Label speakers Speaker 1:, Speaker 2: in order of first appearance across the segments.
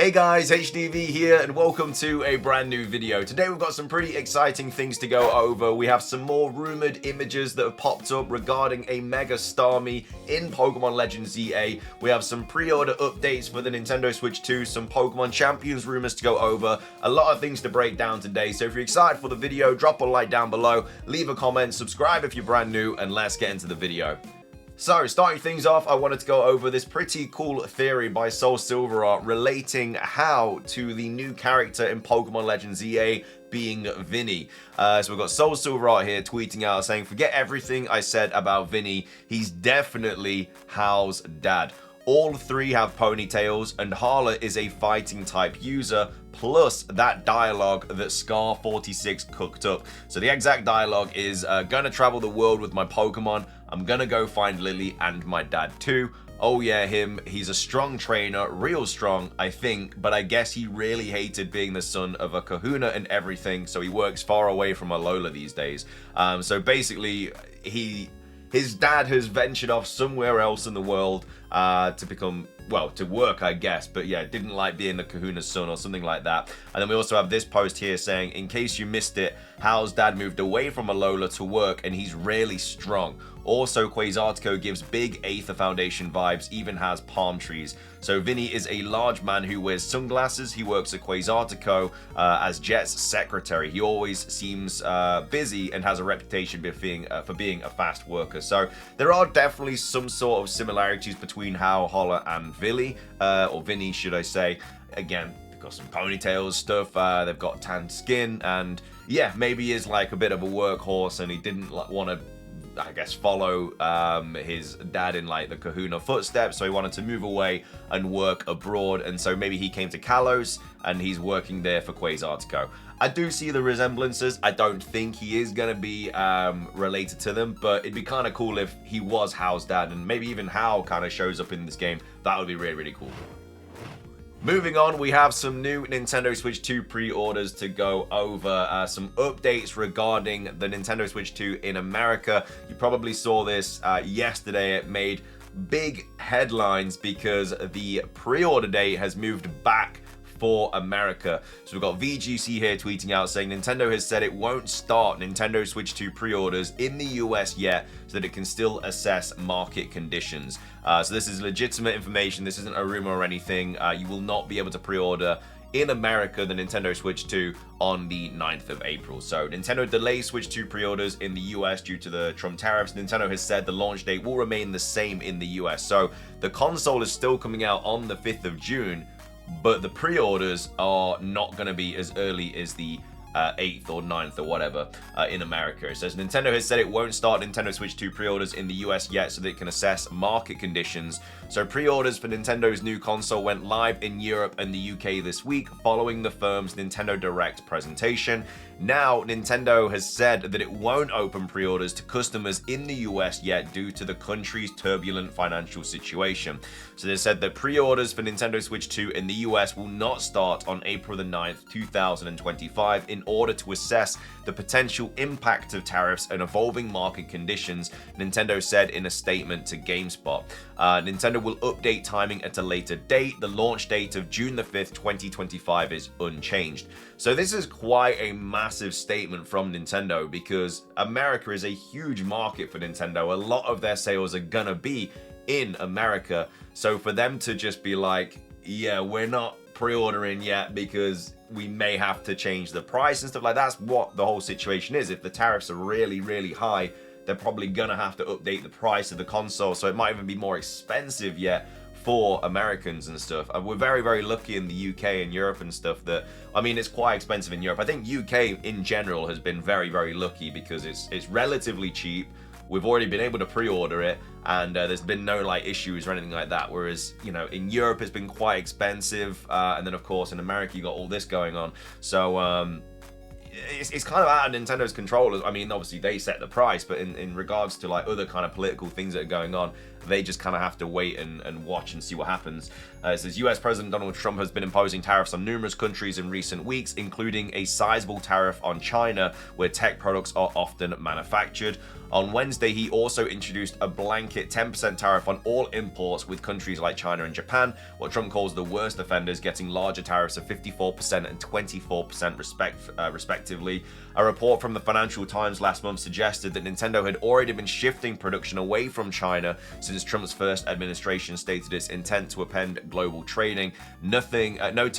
Speaker 1: Hey guys, HDV here and welcome to a brand new video. Today we've got some pretty exciting things to go over. We have some more rumored images that have popped up regarding a Mega Starmie in Pokemon Legends ZA. We have some pre-order updates for the Nintendo Switch 2, some Pokemon Champions rumors to go over, a lot of things to break down today. So if you're excited for the video, drop a like down below, leave a comment, subscribe if you're brand new, and let's get into the video. So, starting things off, I wanted to go over this pretty cool theory by Soul Silverart relating how to the new character in Pokemon Legends ZA being Vinny. So we've got Soul Silverart here tweeting out saying, forget everything I said about Vinny, he's definitely Hal's dad. All three have ponytails, and Hala is a fighting type user, plus that dialogue that Scar46 cooked up. So the exact dialogue is, gonna travel the world with my Pokemon, I'm gonna go find Lily and my dad too. Oh yeah, him, he's a strong trainer, real strong, I think, but I guess he really hated being the son of a kahuna and everything, so he works far away from Alola these days. So basically, his dad has ventured off somewhere else in the world to become, well, to work, I guess. But yeah, didn't like being the kahuna's son or something like that. And then we also have this post here saying, in case you missed it, Hal's dad moved away from Alola to work and he's really strong. Also, Quasartico gives big Aether Foundation vibes, even has palm trees. So Vinny is a large man who wears sunglasses. He works at Quasartico as Jet's secretary. He always seems busy and has a reputation for being a fast worker. So there are definitely some sort of similarities between Hal, Hala, and Vinny, or Vinny, should I say. Again, they've got some ponytails stuff. They've got tanned skin, and yeah, maybe he is like a bit of a workhorse, and he didn't want to, I guess, follow his dad in like the kahuna footsteps, so he wanted to move away and work abroad, and so maybe he came to Kalos and he's working there for Quasartico. I do see the resemblances. I don't think he is going to be related to them, but it'd be kind of cool if he was Hal's dad, and maybe even Hal kind of shows up in this game. That would be really, really cool. Moving on, we have some new Nintendo Switch 2 pre-orders to go over. Some updates regarding the Nintendo Switch 2 in America. You probably saw this yesterday. It made big headlines because the pre-order date has moved back for America. So we've got VGC here tweeting out saying Nintendo has said it won't start Nintendo Switch 2 pre-orders in the US yet so that it can still assess market conditions. So this is legitimate information. This isn't a rumor or anything. You will not be able to pre-order in America the Nintendo Switch 2 on the 9th of April. So Nintendo delays Switch 2 pre-orders in the US due to the Trump tariffs. Nintendo has said the launch date will remain the same in the US. So the console is still coming out on the 5th of June, but the pre-orders are not going to be as early as the 8th or 9th or whatever in America. It says Nintendo has said it won't start Nintendo Switch 2 pre-orders in the US yet so that it can assess market conditions. So pre-orders for Nintendo's new console went live in Europe and the UK this week following the firm's Nintendo Direct presentation. Now, Nintendo has said that it won't open pre-orders to customers in the US yet due to the country's turbulent financial situation. So they said that pre-orders for Nintendo Switch 2 in the US will not start on April the 9th, 2025 in order to assess the potential impact of tariffs and evolving market conditions, Nintendo said in a statement to GameSpot. Nintendo will update timing at a later date. The launch date of June the 5th, 2025 is unchanged. So this is quite a massive statement from Nintendo because America is a huge market for Nintendo. A lot of their sales are gonna be in America. So for them to just be like, yeah, we're not pre-ordering yet because we may have to change the price and stuff like that. That's what the whole situation is. If the tariffs are really, really high, they're probably gonna have to update the price of the console, so it might even be more expensive yet for Americans and stuff. We're very, very lucky in the UK and Europe and stuff that, I mean, it's quite expensive in Europe. I think UK in general has been very, very lucky because it's relatively cheap. We've already been able to pre-order it, and there's been no like issues or anything like that. Whereas, you know, in Europe it's been quite expensive, and then of course in America you got all this going on. So it's kind of out of Nintendo's control. I mean, obviously they set the price, but in regards to like other kind of political things that are going on, they just kind of have to wait and watch and see what happens. It says US President Donald Trump has been imposing tariffs on numerous countries in recent weeks, including a sizable tariff on China, where tech products are often manufactured. On Wednesday, he also introduced a blanket 10% tariff on all imports, with countries like China and Japan, what Trump calls the worst offenders, getting larger tariffs of 54% and 24% respectively. A report from the Financial Times last month suggested that Nintendo had already been shifting production away from China since Trump's first administration stated its intent to upend global trading, noting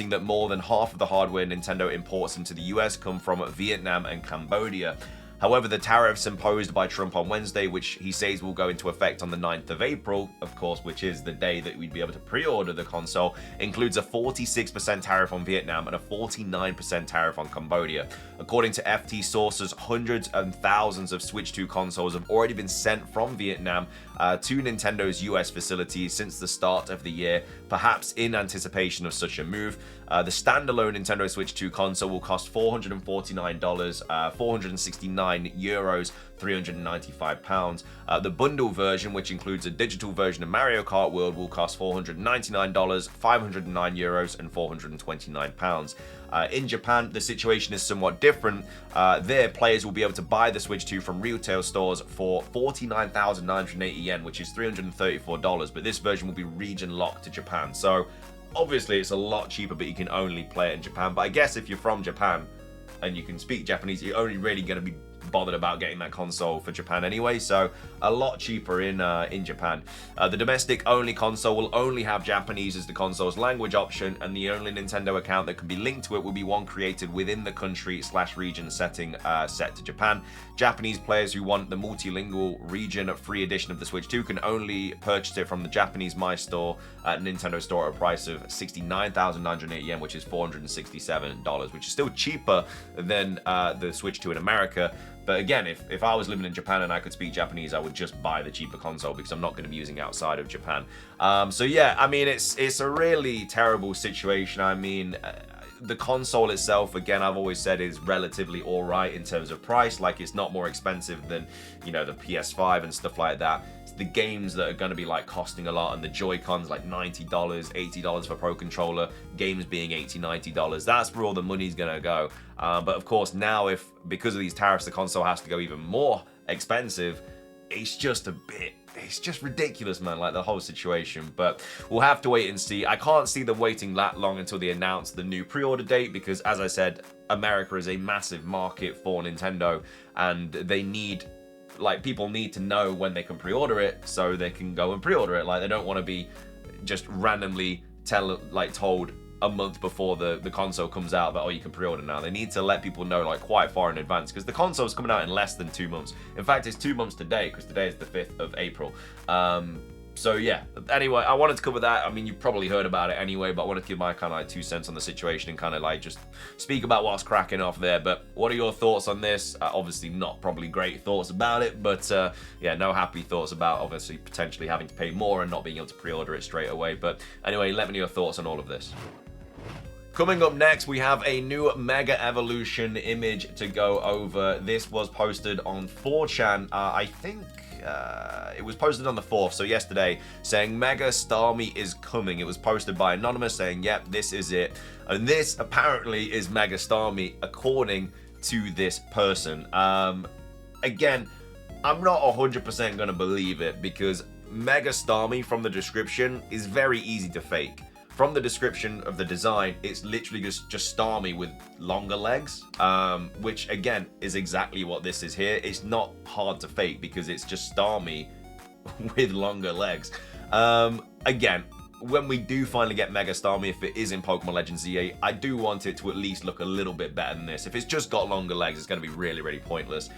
Speaker 1: that more than half of the hardware Nintendo imports into the US come from Vietnam and Cambodia. However, the tariffs imposed by Trump on Wednesday, which he says will go into effect on the 9th of April, of course, which is the day that we'd be able to pre-order the console, includes a 46% tariff on Vietnam and a 49% tariff on Cambodia. According to FT sources, hundreds and thousands of Switch 2 consoles have already been sent from Vietnam to Nintendo's US facilities since the start of the year, perhaps in anticipation of such a move. The standalone Nintendo Switch 2 console will cost $449, 469 euros, 395 pounds. The bundle version, which includes a digital version of Mario Kart World, will cost $499, 509 euros, and 429 pounds. In Japan, the situation is somewhat different. There, players will be able to buy the Switch 2 from retail stores for 49,980 yen, which is $334, but this version will be region locked to Japan. So obviously it's a lot cheaper, but you can only play it in Japan. But I guess if you're from Japan and you can speak Japanese, you're only really going to be bothered about getting that console for Japan anyway, so a lot cheaper in Japan. The domestic only console will only have Japanese as the console's language option, and the only Nintendo account that can be linked to it will be one created within the country/region setting set to Japan. Japanese players who want the multilingual region free edition of the Switch 2 can only purchase it from the Japanese My Store at Nintendo Store at a price of 69,980 yen, which is $467, which is still cheaper than the Switch 2 in America. But again, if I was living in Japan and I could speak Japanese, I would just buy the cheaper console because I'm not going to be using it outside of Japan. So yeah, I mean, it's a really terrible situation. I mean, the console itself, again, I've always said is relatively alright in terms of price. Like, it's not more expensive than, you know, the PS5 and stuff like that. It's the games that are going to be like costing a lot, and the Joy-Cons like $90, $80 for Pro Controller, games being $80, $90. That's where all the money's going to go. But of course, now because of these tariffs, the console has to go even more expensive. It's just ridiculous, man, like the whole situation. But we'll have to wait and see. I can't see them waiting that long until they announce the new pre-order date, because as I said, America is a massive market for Nintendo, and they need, like, people need to know when they can pre-order it so they can go and pre-order it. Like, they don't want to be just randomly told a month before the console comes out that, oh, you can pre-order now. They need to let people know like quite far in advance, because the console's coming out in less than 2 months. In fact, it's 2 months today, because today is the 5th of April. So yeah, anyway, I wanted to cover that. I mean, you've probably heard about it anyway, but I wanted to give my kind of like 2 cents on the situation and kind of like just speak about what's cracking off there. But what are your thoughts on this? Obviously not probably great thoughts about it, but yeah, no happy thoughts about obviously potentially having to pay more and not being able to pre-order it straight away. But anyway, let me know your thoughts on all of this. Coming up next, we have a new Mega Evolution image to go over. This was posted on 4chan. I think it was posted on the 4th, so yesterday, saying Mega Starmie is coming. It was posted by Anonymous saying, yep, this is it. And this apparently is Mega Starmie, according to this person. Again, I'm not 100% going to believe it, because Mega Starmie from the description is very easy to fake. From the description of the design, it's literally just Starmie with longer legs, which again is exactly what this is here. It's not hard to fake because it's just Starmie with longer legs. Again, when we do finally get Mega Starmie, if it is in Pokemon Legends Z8, I do want it to at least look a little bit better than this. If it's just got longer legs, it's going to be really, really pointless.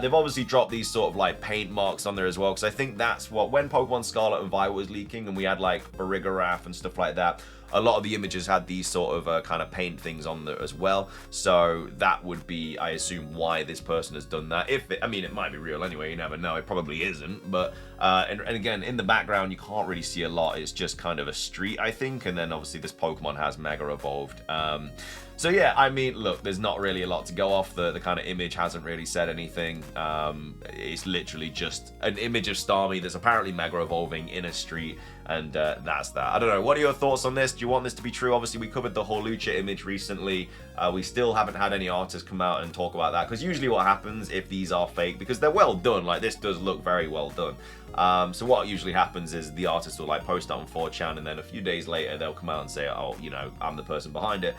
Speaker 1: They've obviously dropped these sort of like paint marks on there as well, because I think that's what, when Pokemon Scarlet and Violet was leaking and we had like Farigiraf and stuff like that, a lot of the images had these sort of kind of paint things on there as well. So that would be, I assume, why this person has done that. I mean, it might be real anyway, you never know. It probably isn't, but and again, in the background you can't really see a lot. It's just kind of a street, I think, and then obviously this Pokemon has Mega Evolved. So yeah, I mean, look, there's not really a lot to go off. The kind of image hasn't really said anything. It's literally just an image of Starmie that's apparently Mega Evolving in a street, and that's that. I don't know, what are your thoughts on this? Do you want this to be true? Obviously, we covered the Hawlucha image recently. We still haven't had any artists come out and talk about that, because usually what happens if these are fake, because they're well done, like this does look very well done. So what usually happens is the artist will like post it on 4chan, and then a few days later they'll come out and say, oh, you know, I'm the person behind it.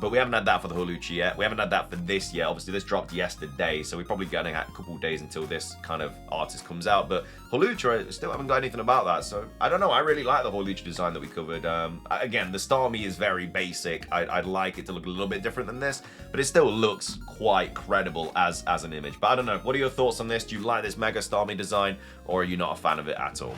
Speaker 1: But we haven't had that for the Hawlucha yet. We haven't had that for this yet. Obviously, this dropped yesterday, so we're probably getting a couple of days until this kind of artist comes out. But Hawlucha, I still haven't got anything about that. So I don't know. I really like the Hawlucha design that we covered. Again, the Starmie is very basic. I'd like it to look a little bit different than this, but it still looks quite credible as an image. But I don't know. What are your thoughts on this? Do you like this Mega Starmie design, or are you not a fan of it at all?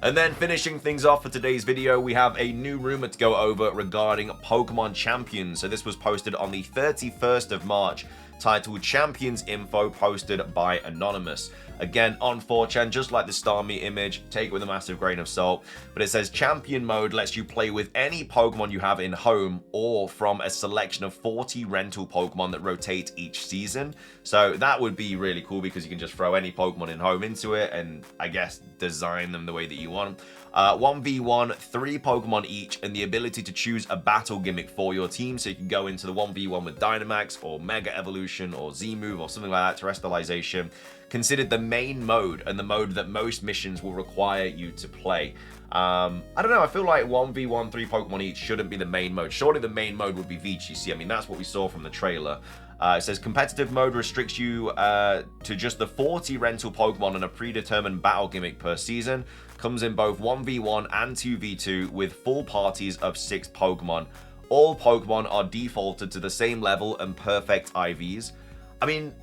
Speaker 1: And then finishing things off for today's video, we have a new rumor to go over regarding Pokemon Champions. So this was posted on the 31st of March, titled Champions Info, posted by Anonymous. Again, on 4chan, just like the Starmie image, take it with a massive grain of salt. But it says Champion Mode lets you play with any Pokemon you have in home, or from a selection of 40 rental Pokemon that rotate each season. So that would be really cool, because you can just throw any Pokemon in home into it and, I guess, design them the way that you want. 1v1, 3 Pokemon each, and the ability to choose a battle gimmick for your team. So you can go into the 1v1 with Dynamax, or Mega Evolution, or Z-Move, or something like that, Terrestrialization. Considered the main mode, and the mode that most missions will require you to play. I don't know, I feel like 1v1, 3 Pokemon each shouldn't be the main mode. Surely the main mode would be VGC. I mean, that's what we saw from the trailer. It says competitive mode restricts you to just the 40 rental Pokemon and a predetermined battle gimmick per season. Comes in both 1v1 and 2v2 with full parties of 6 Pokemon. All Pokemon are defaulted to the same level and perfect IVs. I mean,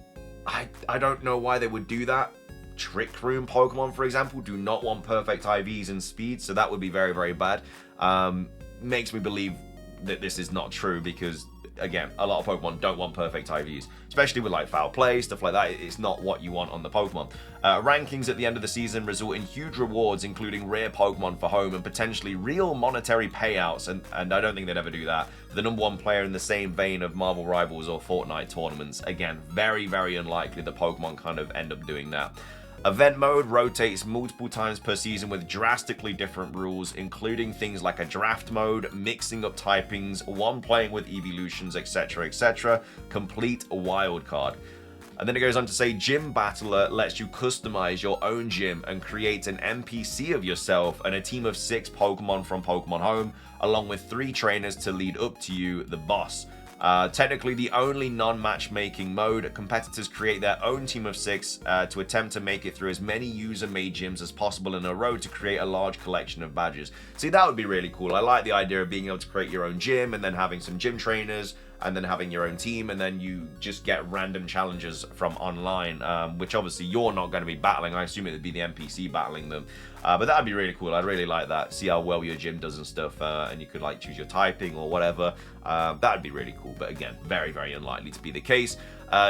Speaker 1: I don't know why they would do that. Trick Room Pokemon, for example, do not want perfect IVs and speed, so that would be very, very bad. Makes me believe that this is not true, because again, a lot of Pokemon don't want perfect IVs, especially with like foul play, stuff like that. It's not what you want on the Pokemon. Rankings at the end of the season result in huge rewards, including rare Pokemon for home and potentially real monetary payouts, and I don't think they'd ever do that for the #1 player, in the same vein of Marvel Rivals or Fortnite tournaments. Again, very, very unlikely that Pokemon kind of end up doing that. Event mode rotates multiple times per season with drastically different rules, including things like a draft mode, mixing up typings, one playing with evolutions, etc, etc. Complete a wild card. And then it goes on to say Gym Battler lets you customize your own gym and create an NPC of yourself and a team of 6 Pokemon from Pokemon Home, along with 3 trainers to lead up to you, the boss. Technically the only non-matchmaking mode. Competitors create their own team of 6 to attempt to make it through as many user-made gyms as possible in a row to create a large collection of badges. See, that would be really cool. I like the idea of being able to create your own gym and then having some gym trainers and then having your own team, and then you just get random challenges from online, which obviously you're not going to be battling. I assume it would be the NPC battling them. But that would be really cool. I'd really like that. See how well your gym does and stuff, and you could like choose your typing or whatever. That would be really cool. But again, very, very unlikely to be the case.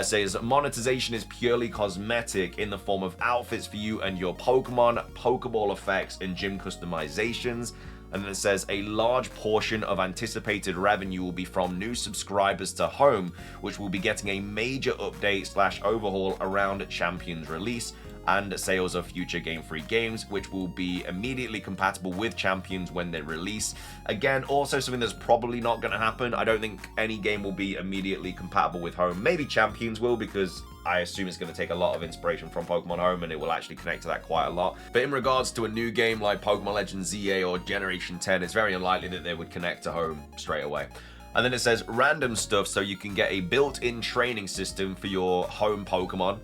Speaker 1: Says monetization is purely cosmetic in the form of outfits for you and your Pokemon, Pokeball effects, and gym customizations. And then it says a large portion of anticipated revenue will be from new subscribers to Home, which will be getting a major update / overhaul around Champions release, and sales of future game-free games, which will be immediately compatible with Champions when they release. Again, also something that's probably not going to happen. I don't think any game will be immediately compatible with Home. Maybe Champions will, because I assume it's going to take a lot of inspiration from Pokemon Home, and it will actually connect to that quite a lot. But in regards to a new game like Pokemon Legends ZA or Generation 10, it's very unlikely that they would connect to Home straight away. And then it says random stuff, so you can get a built-in training system for your home Pokemon.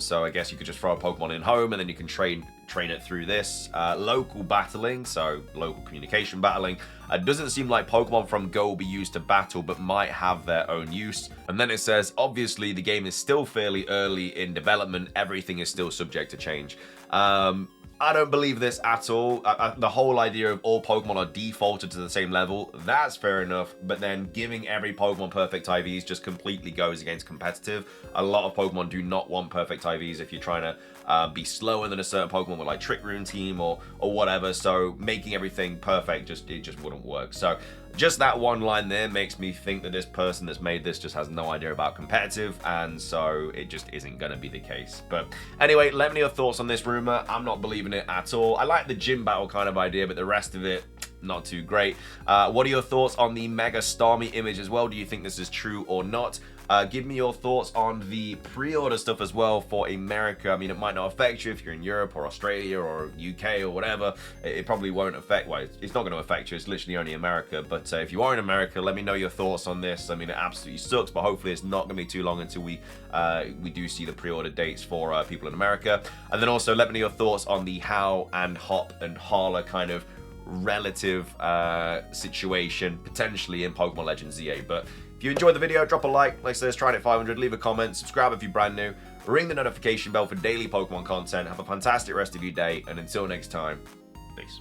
Speaker 1: So I guess you could just throw a Pokemon in home, and then you can train it through this. Local battling, so local communication battling. Doesn't seem like Pokemon from Go will be used to battle, but might have their own use. And then it says, obviously the game is still fairly early in development. Everything is still subject to change. I don't believe this at all. The whole idea of all Pokemon are defaulted to the same level, that's fair enough, but then giving every Pokemon perfect IVs just completely goes against competitive. A lot of Pokemon do not want perfect IVs if you're trying to be slower than a certain Pokemon with like Trick Room Team or whatever, so making everything perfect it just wouldn't work. So just that one line there makes me think that this person that's made this just has no idea about competitive, and so it just isn't going to be the case. But anyway, let me know your thoughts on this rumor. I'm not believing it at all. I like the gym battle kind of idea, but the rest of it, not too great. What are your thoughts on the Mega Starmie image as well? Do you think this is true or not? Give me your thoughts on the pre-order stuff as well for America. I mean, it might not affect you if you're in Europe or Australia or UK or whatever. It probably won't affect, well, it's not going to affect you. It's literally only America. But if you are in America, let me know your thoughts on this. I mean, it absolutely sucks, but hopefully it's not going to be too long until we do see the pre-order dates for people in America. And then also let me know your thoughts on the How and Hop and Hala kind of relative situation potentially in Pokemon Legends ZA. But if you enjoyed the video, drop a like I said, try it at 500, leave a comment, subscribe if you're brand new, ring the notification bell for daily Pokemon content. Have a fantastic rest of your day, and until next time, peace.